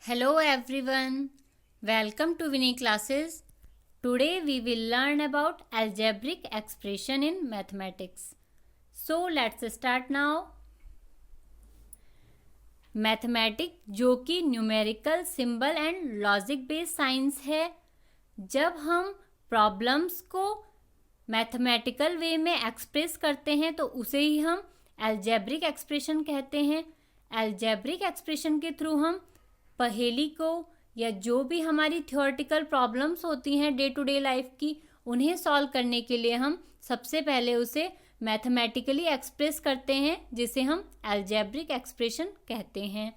Hello everyone, welcome to Vinay classes. Today we will learn about algebraic expression in mathematics. So let's start now. Mathematic जो कि numerical symbol and logic based science है। जब हम problems को mathematical वे में express करते हैं तो उसे ही हम अलजेब्रिक एक्सप्रेशन कहते हैं। अलजेब्रिक एक्सप्रेशन के थ्रू हम पहेली को या जो भी हमारी थ्योरेटिकल प्रॉब्लम्स होती हैं डे टू डे लाइफ की, उन्हें सॉल्व करने के लिए हम सबसे पहले उसे मैथमेटिकली एक्सप्रेस करते हैं, जिसे हम अलजेब्रिक एक्सप्रेशन कहते हैं।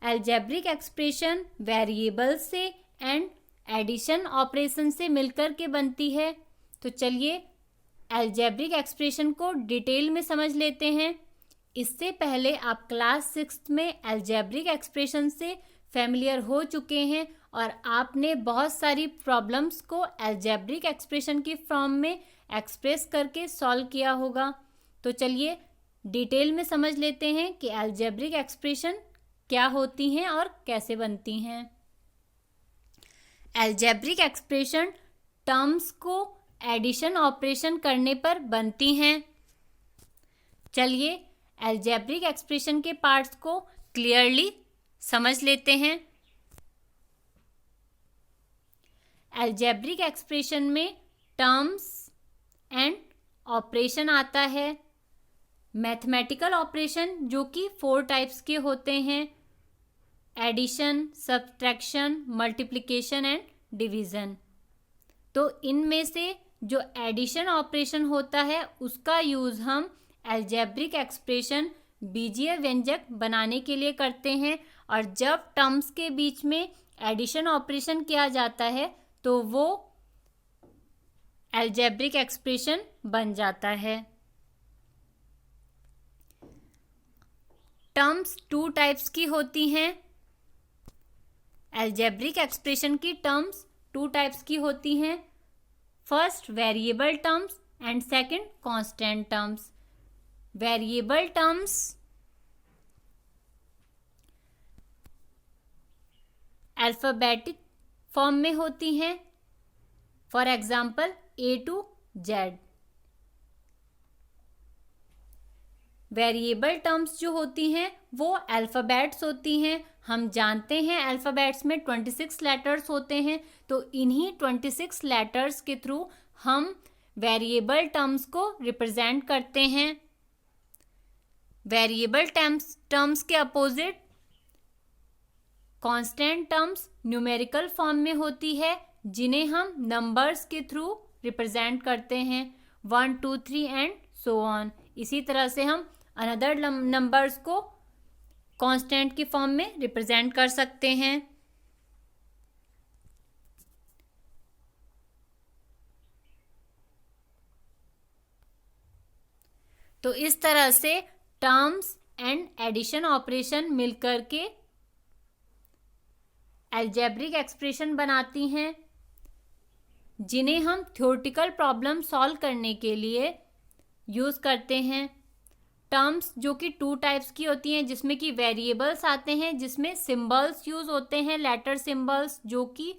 अलजेब्रिक एक्सप्रेशन वेरिएबल से एंड एडिशन ऑपरेशन से मिलकर के बनती है। तो चलिए अलजेब्रिक एक्सप्रेशन को डिटेल में समझ लेते हैं। इससे पहले आप क्लास 6 में अलजेब्रिक एक्सप्रेशन से फैमिलियर हो चुके हैं और आपने बहुत सारी प्रॉब्लम्स को अलजेब्रिक एक्सप्रेशन की फॉर्म में एक्सप्रेस करके सॉल्व किया होगा। तो चलिए डिटेल में समझ लेते हैं कि अलजेब्रिक एक्सप्रेशन क्या होती हैं और कैसे बनती हैं। अलजेब्रिक एक्सप्रेशन टर्म्स को एडिशन ऑपरेशन करने पर बनती हैं। चलिए अलजेब्रिक एक्सप्रेशन के पार्ट्स को क्लियरली समझ लेते हैं। अलजेब्रिक एक्सप्रेशन में टर्म्स एंड ऑपरेशन आता है। मैथमेटिकल ऑपरेशन जो कि 4 टाइप्स के होते हैं: addition, subtraction, multiplication and division. तो इनमें से जो एडिशन ऑपरेशन होता है उसका यूज़ हम अलजेब्रिक एक्सप्रेशन बीजीय व्यंजक बनाने के लिए करते हैं, और जब टर्म्स के बीच में एडिशन ऑपरेशन किया जाता है तो वो अलजेब्रिक एक्सप्रेशन बन जाता है। टर्म्स 2 टाइप्स की होती हैं। अलजेब्रिक एक्सप्रेशन की टर्म्स 2 टाइप्स की होती हैं। First variable terms and second constant terms. Variable terms alphabetic form में होती हैं। For example A to Z। Variable terms जो होती हैं वो अल्फ़ाबेट्स होती हैं। हम जानते हैं अल्फ़ाबेट्स में 26 लेटर्स होते हैं, तो इन्हीं 26 लेटर्स के थ्रू हम वेरिएबल टर्म्स को रिप्रेजेंट करते हैं। वेरिएबल टर्म्स के opposite constant terms numerical form में होती है, जिन्हें हम नंबर्स के थ्रू रिप्रेजेंट करते हैं, 1 2 3 एंड सो ऑन। इसी तरह से हम अनदर नंबर्स को कांस्टेंट की फॉर्म में रिप्रेजेंट कर सकते हैं। तो इस तरह से टर्म्स एंड एडिशन ऑपरेशन मिलकर के अलजेब्रिक एक्सप्रेशन बनाती हैं, जिन्हें हम थ्योरेटिकल प्रॉब्लम सॉल्व करने के लिए यूज़ करते हैं। टर्म्स जो कि 2 टाइप्स की होती हैं, जिसमें कि वेरिएबल्स आते हैं, जिसमें सिंबल्स यूज़ होते हैं, लेटर सिंबल्स, जो कि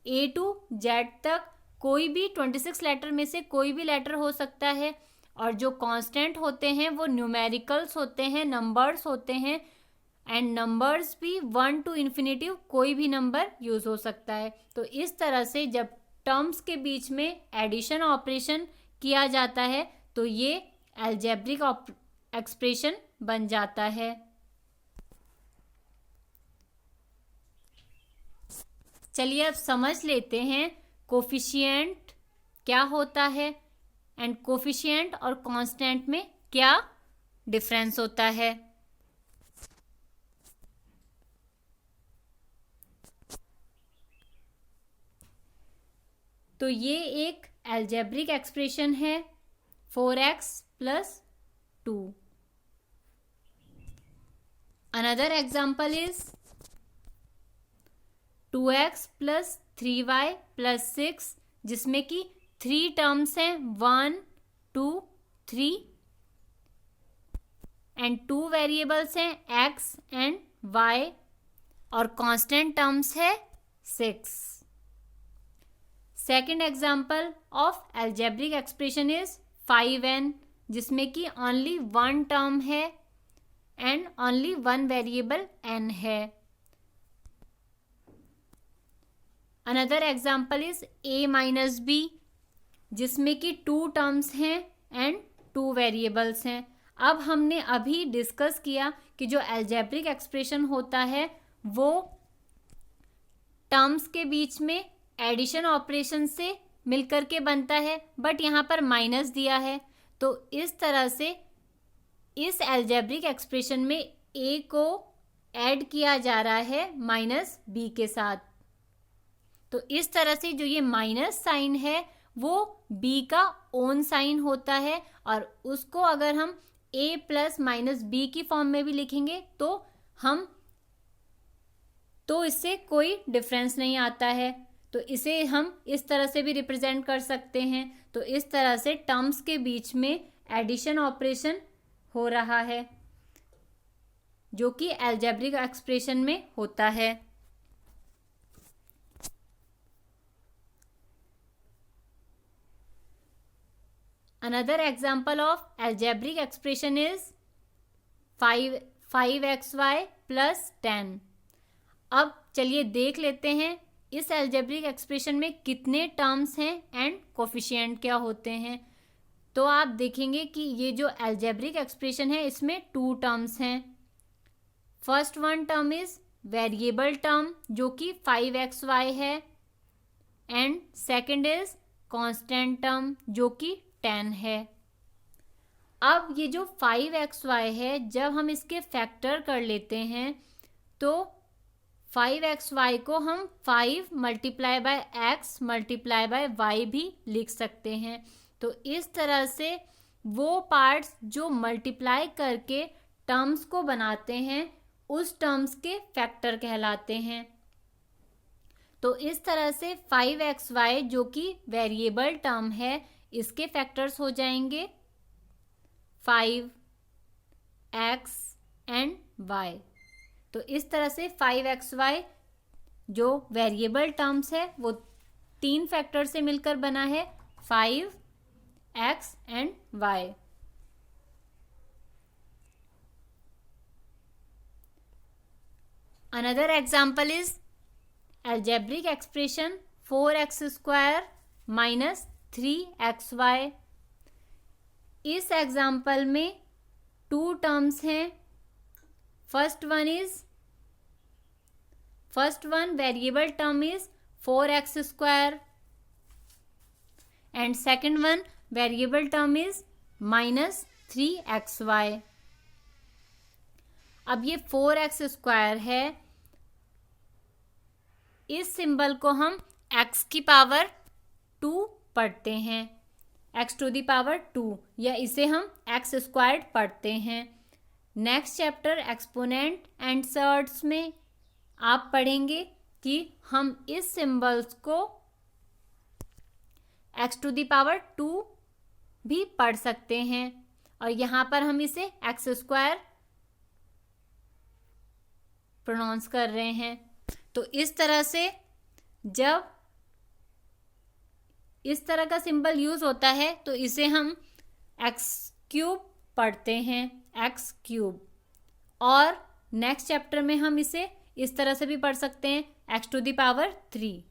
A to Z तक कोई भी 26 लेटर में से कोई भी लेटर हो सकता है। और जो कांस्टेंट होते हैं वो न्यूमेरिकल्स होते हैं, नंबर्स होते हैं, एंड नंबर्स भी 1 to इन्फिनिटिव कोई भी नंबर यूज़ हो सकता है। तो इस तरह से जब टर्म्स के बीच में एडिशन ऑपरेशन किया जाता है तो ये अलजेब्रिक एक्सप्रेशन बन जाता है। चलिए अब समझ लेते हैं कोफिशिएंट क्या होता है एंड कोफिशिएंट और कांस्टेंट में क्या डिफरेंस होता है। तो ये एक अलजेब्रिक एक्सप्रेशन है, 4x + 2। Another example is 2x + 3y + 6, जिसमें कि 3 टर्म्स हैं, 1 2 3, एंड 2 वेरिएबल्स हैं, x एंड y, और कांस्टेंट टर्म्स है 6। Second example of algebraic expression is 5n, जिसमें कि ओनली वन टर्म है and only one variable n है। Another example is a minus b, जिसमें कि 2 टर्म्स हैं एंड 2 वेरिएबल्स हैं। अब हमने अभी डिस्कस किया कि जो एल्जेब्रिक एक्सप्रेशन होता है वो टर्म्स के बीच में एडिशन ऑपरेशन से मिलकर के बनता है, बट यहाँ पर माइनस दिया है, तो इस तरह से इस एल्जेब्रिक एक्सप्रेशन में a को ऐड किया जा रहा है माइनस b के साथ। तो इस तरह से जो ये माइनस साइन है वो b का ओन साइन होता है, और उसको अगर हम a प्लस माइनस b की फॉर्म में भी लिखेंगे तो इससे कोई डिफरेंस नहीं आता है। तो इसे हम इस तरह से भी रिप्रेजेंट कर सकते हैं। तो इस तरह से टर्म्स के बीच में एडिशन ऑपरेशन हो रहा है जो कि एल्जेब्रिक एक्सप्रेशन में होता है। Another example of algebraic expression is 5xy plus 10। अब चलिए देख लेते हैं इस एल्जेब्रिक एक्सप्रेशन में कितने टर्म्स हैं एंड कोफिशिएंट क्या होते हैं। तो आप देखेंगे कि ये जो एल्जेब्रिक एक्सप्रेशन है इसमें 2 टर्म्स हैं। First one term is variable term जो कि 5xy है, and second is constant term जो कि 10 है। अब ये जो 5xy है, जब हम इसके फैक्टर कर लेते हैं तो 5xy को हम 5 multiply by x multiply by y भी लिख सकते हैं। तो इस तरह से वो पार्ट्स जो मल्टीप्लाई करके टर्म्स को बनाते हैं उस टर्म्स के फैक्टर कहलाते हैं। तो इस तरह से 5xy जो कि वेरिएबल टर्म है इसके फैक्टर्स हो जाएंगे 5x एंड y। तो इस तरह से 5xy जो वेरिएबल टर्म्स है वो 3 फैक्टर से मिलकर बना है 5x and y। Another example is algebraic expression 4x square minus 3xy। इस एग्जाम्पल में 2 टर्म्स हैं। First one variable term is 4x square and second one variable term is minus 3xy। अब ये 4x स्क्वायर है, इस symbol को हम x की पावर 2 पढ़ते हैं, x टू दी पावर 2, या इसे हम x स्क्वायर्ड पढ़ते हैं। Next chapter exponent and surds में आप पढ़ेंगे कि हम इस सिंबल्स को x टू दी पावर 2 भी पढ़ सकते हैं, और यहाँ पर हम इसे x स्क्वायर प्रोनाउंस कर रहे हैं। तो इस तरह से जब इस तरह का सिंबल यूज होता है तो इसे हम x क्यूब पढ़ते हैं, x क्यूब। और नेक्स्ट चैप्टर में हम इसे इस तरह से भी पढ़ सकते हैं x टू दी पावर 3।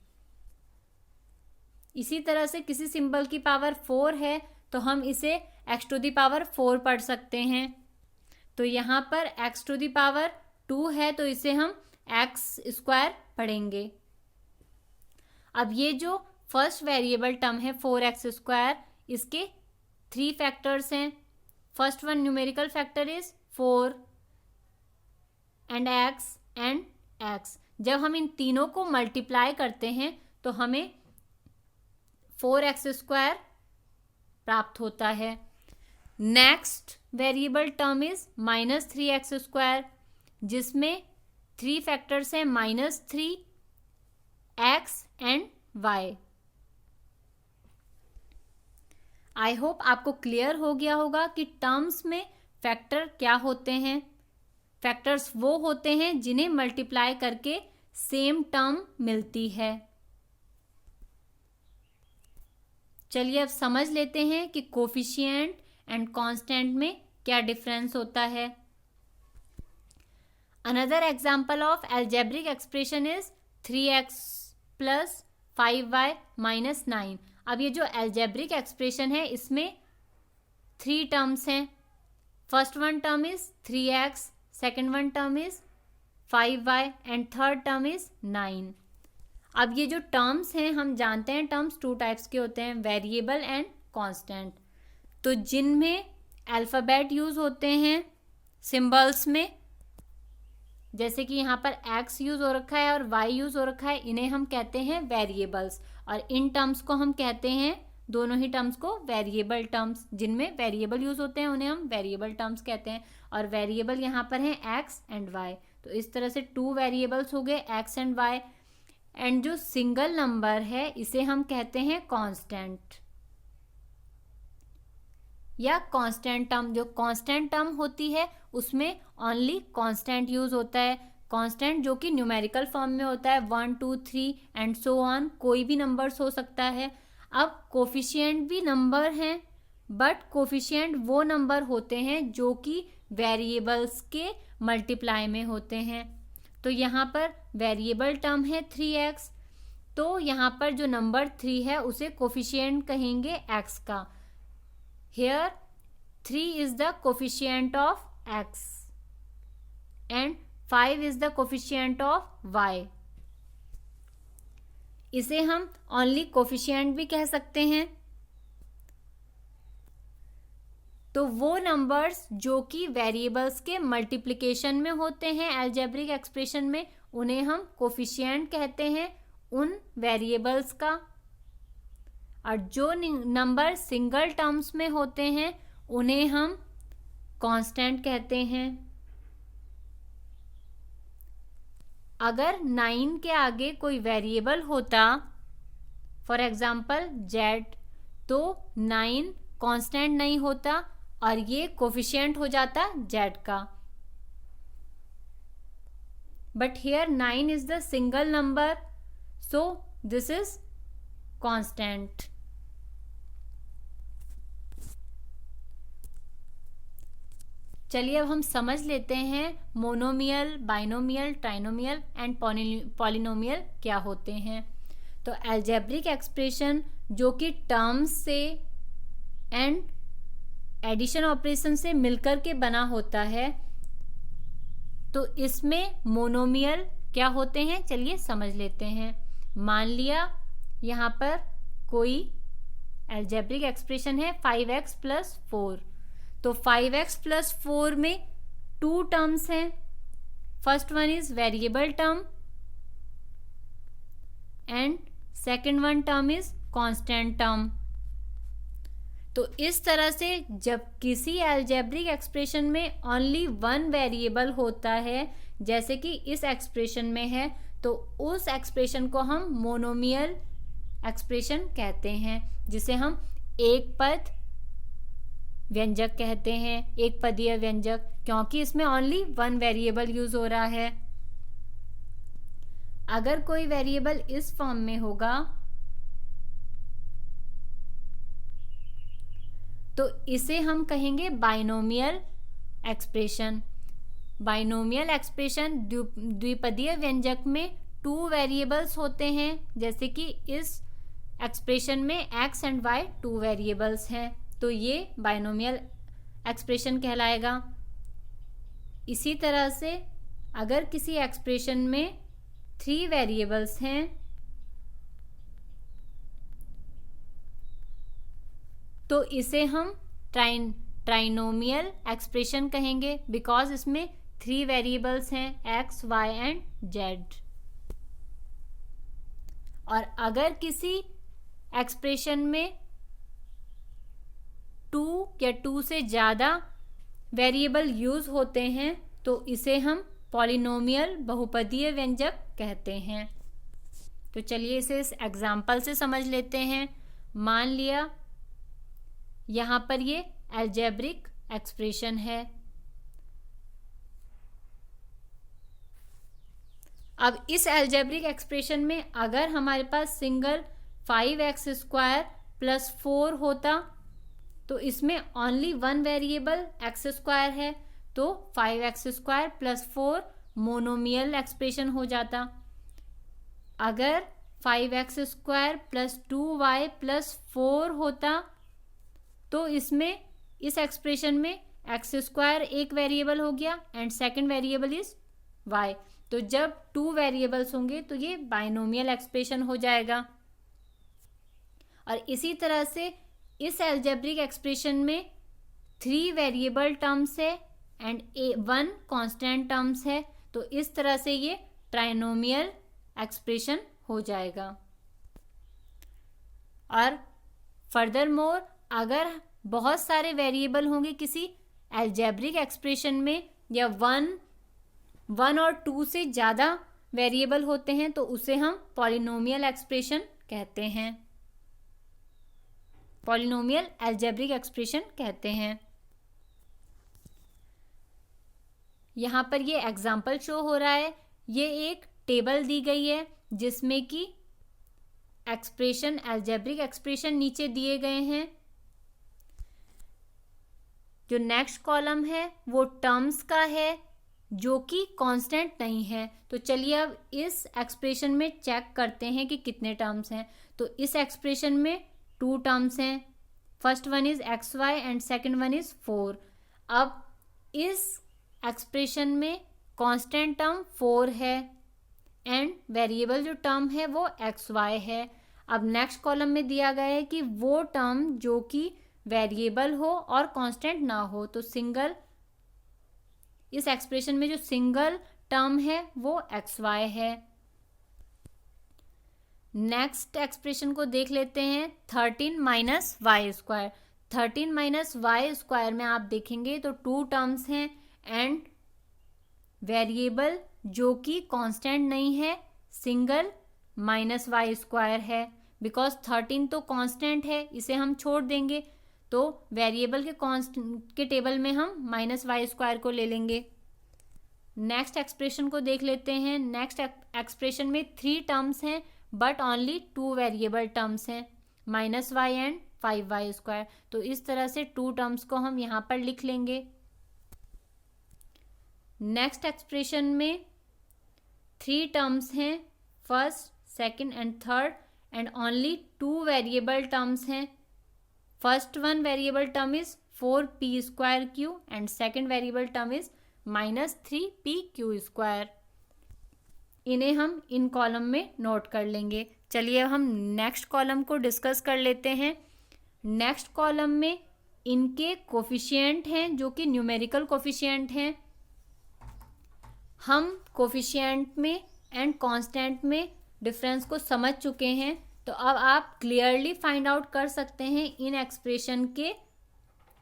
इसी तरह से किसी सिंबल की पावर 4 है तो हम इसे x टू दी पावर 4 पढ़ सकते हैं। तो यहाँ पर x टू दी पावर 2 है तो इसे हम x स्क्वायर पढ़ेंगे। अब ये जो फर्स्ट वेरिएबल टर्म है 4x स्क्वायर, इसके 3 फैक्टर्स हैं। First one numerical factor is 4 and x। जब हम इन तीनों को मल्टीप्लाई करते हैं तो हमें 4x स्क्वायर प्राप्त होता है। Next variable term is minus 3x square, जिसमें 3 फैक्टर्स हैं minus 3x and y। I hope आपको क्लियर हो गया होगा कि टर्म्स में फैक्टर क्या होते हैं। फैक्टर्स वो होते हैं जिन्हें मल्टीप्लाई करके सेम टर्म मिलती है। चलिए अब समझ लेते हैं कि कोफिशिएंट एंड कांस्टेंट में क्या डिफरेंस होता है। Another example of algebraic expression is 3x plus 5y minus 9। अब ये जो एल्जेब्रिक एक्सप्रेशन है इसमें 3 टर्म्स हैं। First one term is 3x, second one term is 5y and third term is 9। अब ये जो टर्म्स हैं हम जानते हैं टर्म्स 2 टाइप्स के होते हैं, वेरिएबल एंड कांस्टेंट। तो जिनमें अल्फ़ाबेट यूज़ होते हैं सिंबल्स में, जैसे कि यहाँ पर x यूज़ हो रखा है और y यूज़ हो रखा है, इन्हें हम कहते हैं वेरिएबल्स। और इन टर्म्स को हम कहते हैं, दोनों ही टर्म्स को वेरिएबल टर्म्स। जिनमें वेरिएबल यूज़ होते हैं उन्हें हम वेरिएबल टर्म्स कहते हैं। और वेरिएबल यहाँ पर हैं x एंड y। तो इस तरह से 2 वेरिएबल्स हो गए x एंड y। एंड जो सिंगल नंबर है इसे हम कहते हैं कांस्टेंट या कांस्टेंट टर्म। जो कांस्टेंट टर्म होती है उसमें ओनली कांस्टेंट यूज होता है। कांस्टेंट जो कि न्यूमेरिकल फॉर्म में होता है 1 2 3 एंड सो ऑन, कोई भी नंबर्स हो सकता है। अब कोफिशिएंट भी नंबर हैं, बट कोफिशिएंट वो नंबर होते हैं जो कि वेरिएबल्स के मल्टीप्लाई में होते हैं। तो यहाँ पर वेरिएबल टर्म है 3x, तो यहाँ पर जो नंबर 3 है उसे कोफिशिएंट कहेंगे x का। Here 3 is the coefficient of x and 5 is the coefficient of y। इसे हम ओनली कोफिशिएंट भी कह सकते हैं। तो वो नंबर्स जो कि वेरिएबल्स के मल्टीप्लिकेशन में होते हैं अलजेब्रिक एक्सप्रेशन में, उन्हें हम कोफिशिएंट कहते हैं उन वेरिएबल्स का। और जो नंबर सिंगल टर्म्स में होते हैं उन्हें हम कांस्टेंट कहते हैं। अगर 9 के आगे कोई वेरिएबल होता, फॉर एग्जांपल z, तो 9 कांस्टेंट नहीं होता और ये कोफिशिएंट हो जाता z का। But here 9 is the single number, so this is constant. चलिए अब हम समझ लेते हैं monomial, binomial, trinomial and polynomial क्या होते हैं। तो अलजेब्रिक एक्सप्रेशन जो कि टर्म्स से एंड एडिशन ऑपरेशन से मिलकर के बना होता है, तो इसमें मोनोमियल क्या होते हैं चलिए समझ लेते हैं। मान लिया यहाँ पर कोई अलजेब्रिक एक्सप्रेशन है 5x प्लस 4, तो 5x प्लस 4 में 2 टर्म्स हैं। First one is variable term and second one term is constant term. तो इस तरह से जब किसी अलजेब्रिक एक्सप्रेशन में ओनली 1 वेरिएबल होता है, जैसे कि इस एक्सप्रेशन में है, तो उस एक्सप्रेशन को हम मोनोमियल एक्सप्रेशन कहते हैं, जिसे हम एक पद व्यंजक कहते हैं, एक पदीय व्यंजक, क्योंकि इसमें ओनली 1 वेरिएबल यूज हो रहा है। अगर कोई वेरिएबल इस फॉर्म में होगा तो इसे हम कहेंगे बाइनोमियल एक्सप्रेशन। बाइनोमियल एक्सप्रेशन द्विपदीय व्यंजक में 2 वेरिएबल्स होते हैं, जैसे कि इस एक्सप्रेशन में x एंड y 2 वेरिएबल्स हैं, तो ये बाइनोमियल एक्सप्रेशन कहलाएगा। इसी तरह से अगर किसी एक्सप्रेशन में 3 वेरिएबल्स हैं तो इसे हम ट्राइनोमियल एक्सप्रेशन कहेंगे, बिकॉज इसमें 3 वेरिएबल्स हैं x, y एंड z। और अगर किसी एक्सप्रेशन में 2 या 2 से ज़्यादा वेरिएबल यूज होते हैं तो इसे हम पॉलिनोमियल बहुपदीय व्यंजक कहते हैं। तो चलिए इसे इस एग्जाम्पल से समझ लेते हैं। मान लिया यहाँ पर ये अलजेब्रिक एक्सप्रेशन है अब इस अलजेब्रिक एक्सप्रेशन में अगर हमारे पास सिंगल 5x² प्लस 4 होता तो इसमें ओनली वन वेरिएबल x² है, तो 5x² प्लस 4 मोनोमियल एक्सप्रेशन हो जाता। अगर 5x² प्लस 2y प्लस 4 होता तो इसमें इस एक्सप्रेशन में x² एक वेरिएबल हो गया and second variable is y। तो जब 2 वेरिएबल्स होंगे तो ये बाइनोमियल एक्सप्रेशन हो जाएगा। और इसी तरह से इस अलजेब्रिक एक्सप्रेशन में 3 वेरिएबल टर्म्स है एंड 1 कांस्टेंट टर्म्स है, तो इस तरह से ये ट्राइनोमियल एक्सप्रेशन हो जाएगा। और फर्दर मोर अगर बहुत सारे वेरिएबल होंगे किसी अलजेब्रिक एक्सप्रेशन में या 1 और 2 से ज़्यादा वेरिएबल होते हैं तो उसे हम पॉलिनोमियल एक्सप्रेशन कहते हैं, पॉलिनोमियल अलजेब्रिक एक्सप्रेशन कहते हैं। यहाँ पर ये एग्जाम्पल शो हो रहा है, ये एक टेबल दी गई है जिसमें कि एक्सप्रेशन अलजेब्रिक एक्सप्रेशन नीचे दिए गए हैं। जो नेक्स्ट कॉलम है वो टर्म्स का है जो कि कांस्टेंट नहीं है। तो चलिए अब इस एक्सप्रेशन में चेक करते हैं कि कितने टर्म्स हैं। तो इस एक्सप्रेशन में 2 टर्म्स हैं, first one is xy and second one is 4। अब इस एक्सप्रेशन में कांस्टेंट टर्म 4 है एंड वेरिएबल जो टर्म है वो xy है। अब नेक्स्ट कॉलम में दिया गया है कि वो टर्म जो कि वेरिएबल हो और कांस्टेंट ना हो, तो सिंगल इस एक्सप्रेशन में जो सिंगल टर्म है वो xy है। नेक्स्ट एक्सप्रेशन को देख लेते हैं, 13 minus y square. 13 minus y square में आप देखेंगे तो 2 टर्म्स हैं एंड वेरिएबल जो कि कांस्टेंट नहीं है सिंगल माइनस वाई स्क्वायर है। बिकॉज 13 तो कांस्टेंट है, इसे हम छोड़ देंगे तो वेरिएबल के टेबल में हम माइनस वाई स्क्वायर को ले लेंगे। नेक्स्ट एक्सप्रेशन को देख लेते हैं। नेक्स्ट एक्सप्रेशन में 3 टर्म्स हैं बट ओनली 2 वेरिएबल टर्म्स हैं, minus y and 5y square. तो इस तरह से 2 टर्म्स को हम यहाँ पर लिख लेंगे। नेक्स्ट एक्सप्रेशन में 3 टर्म्स हैं, first second and third and only 2 variable terms हैं। First one variable term is 4p² and second variable term is -3pq square. इन्हें हम इन कॉलम में नोट कर लेंगे। चलिए हम नेक्स्ट कॉलम को डिस्कस कर लेते हैं। नेक्स्ट कॉलम में इनके कोफिशिएंट हैं जो कि न्यूमेरिकल कोफिशिएंट हैं। हम कोफिशिएंट में एंड कांस्टेंट में डिफरेंस को समझ चुके हैं, तो अब आप क्लियरली फाइंड आउट कर सकते हैं इन एक्सप्रेशन के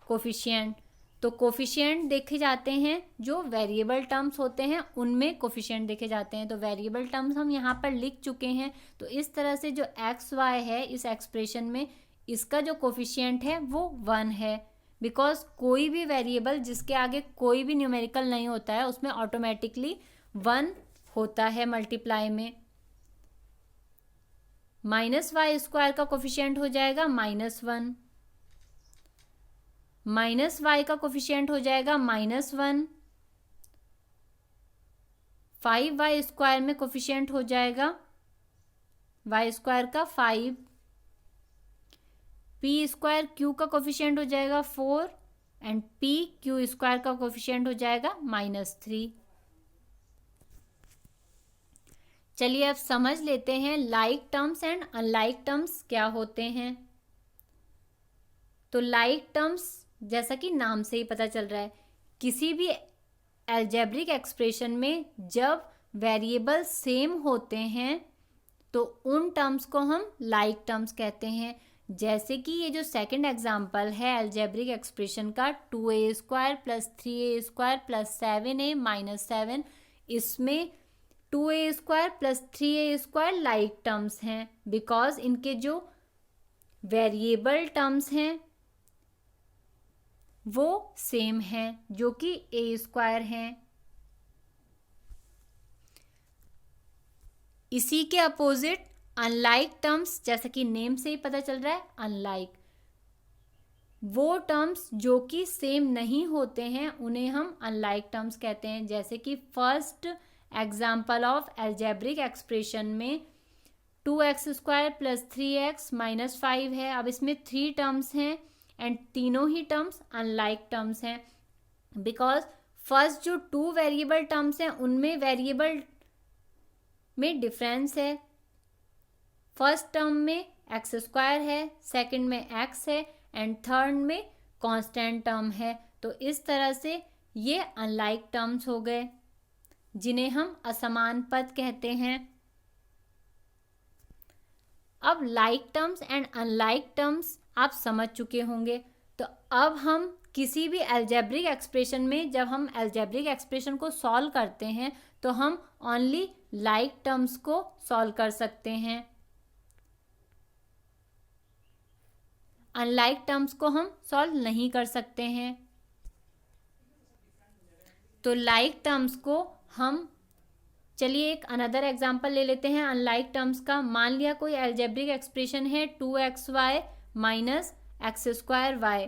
कोफिशिएंट। तो कोफिशिएंट देखे जाते हैं जो वेरिएबल टर्म्स होते हैं उनमें कोफिशिएंट देखे जाते हैं। तो वेरिएबल टर्म्स हम यहाँ पर लिख चुके हैं। तो इस तरह से जो xy है इस एक्सप्रेशन में इसका जो कोफिशिएंट है वो 1 है। बिकॉज कोई भी वेरिएबल जिसके आगे कोई भी न्यूमेरिकल नहीं होता है उसमें ऑटोमेटिकली 1 होता है मल्टीप्लाई में। -y स्क्वायर का कोफिशिएंट हो जाएगा -1, -y का कोफिशिएंट हो जाएगा -1, 5y स्क्वायर में कोफिशिएंट हो जाएगा y स्क्वायर का 5, p² q का कोफिशिएंट हो जाएगा 4 एंड pq स्क्वायर का कोफिशिएंट हो जाएगा -3। चलिए अब समझ लेते हैं like terms and unlike terms क्या होते हैं। तो लाइक टर्म्स जैसा कि नाम से ही पता चल रहा है, किसी भी अलजेब्रिक एक्सप्रेशन में जब वेरिएबल सेम होते हैं तो उन टर्म्स को हम लाइक टर्म्स कहते हैं। जैसे कि ये जो सेकंड एग्जांपल है अलजेब्रिक एक्सप्रेशन का 2a² + 3a² + 7a - 7, इसमें 2a² + 3a² लाइक टर्म्स हैं बिकॉज इनके जो वेरिएबल टर्म्स हैं वो सेम हैं जो कि a² हैं। इसी के अपोजिट अनलाइक टर्म्स, जैसा कि नेम से ही पता चल रहा है अनलाइक, वो टर्म्स जो कि सेम नहीं होते हैं उन्हें हम अनलाइक टर्म्स कहते हैं। जैसे कि first example of algebraic expression में 2x² + 3x - 5 है। अब इसमें 3 टर्म्स हैं एंड तीनों ही टर्म्स अनलाइक टर्म्स हैं, बिकॉज फर्स्ट जो 2 वेरिएबल टर्म्स हैं उनमें वेरिएबल में डिफरेंस है। फर्स्ट टर्म में x² है, सेकंड में x है एंड थर्ड में कांस्टेंट टर्म है। तो इस तरह से ये अनलाइक टर्म्स हो गए जिन्हें हम असमान पद कहते हैं। अब like terms and unlike terms आप समझ चुके होंगे। तो अब हम किसी भी एल्जेब्रिक एक्सप्रेशन में जब हम एल्जेब्रिक एक्सप्रेशन को सॉल्व करते हैं तो हम ओनली लाइक टर्म्स को सॉल्व कर सकते हैं, अनलाइक टर्म्स को हम सॉल्व नहीं कर सकते हैं। तो लाइक टर्म्स को हम, चलिए एक अनदर एग्जांपल ले लेते हैं अनलाइक टर्म्स का। मान लिया कोई एल्जेब्रिक एक्सप्रेशन है 2xy - x²y,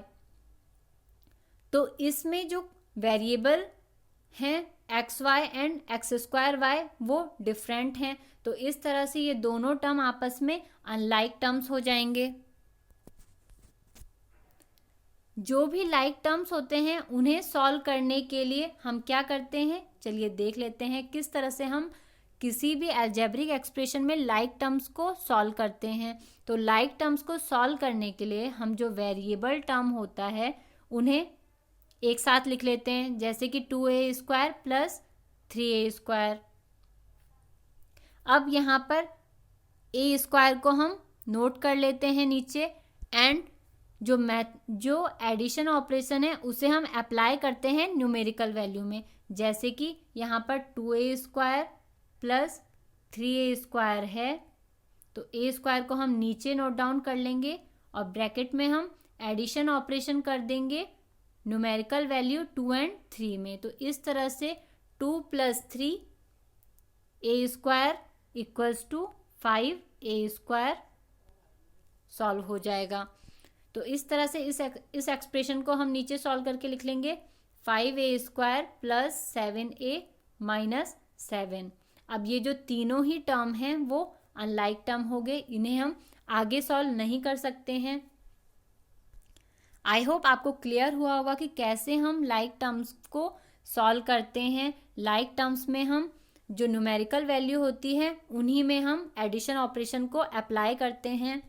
तो इसमें जो वेरिएबल हैं xy एंड x²y वो डिफरेंट हैं। तो इस तरह से ये दोनों टर्म आपस में अनलाइक टर्म्स हो जाएंगे। जो भी लाइक टर्म्स होते हैं उन्हें सॉल्व करने के लिए हम क्या करते हैं, चलिए देख लेते हैं किस तरह से हम किसी भी अलजेब्रिक एक्सप्रेशन में लाइक टर्म्स को सॉल्व करते हैं। तो लाइक टर्म्स को सॉल्व करने के लिए हम जो वेरिएबल टर्म होता है उन्हें एक साथ लिख लेते हैं, जैसे कि 2a² + 3a²। अब यहाँ पर a² को हम नोट कर लेते हैं नीचे एंड जो एडिशन ऑपरेशन है उसे हम अप्लाई करते हैं न्यूमेरिकल वैल्यू में। जैसे कि यहाँ पर 2a² + 3a² है, तो a² को हम नीचे नोट डाउन कर लेंगे और ब्रैकेट में हम एडिशन ऑपरेशन कर देंगे न्यूमेरिकल वैल्यू 2 और 3 में। तो इस तरह से 2 + 3 a² = 5a² सॉल्व हो जाएगा। तो इस तरह से इस एक्सप्रेशन को हम नीचे सॉल्व करके लिख लेंगे 5a² + 7a - 7। अब ये जो तीनों ही टर्म हैं वो अनलाइक टर्म हो गए, इन्हें हम आगे सॉल्व नहीं कर सकते हैं। आई होप आपको क्लियर हुआ होगा कि कैसे हम लाइक टर्म्स को सॉल्व करते हैं। लाइक टर्म्स में हम जो न्यूमेरिकल वैल्यू होती है उन्हीं में हम एडिशन ऑपरेशन को अप्लाई करते हैं।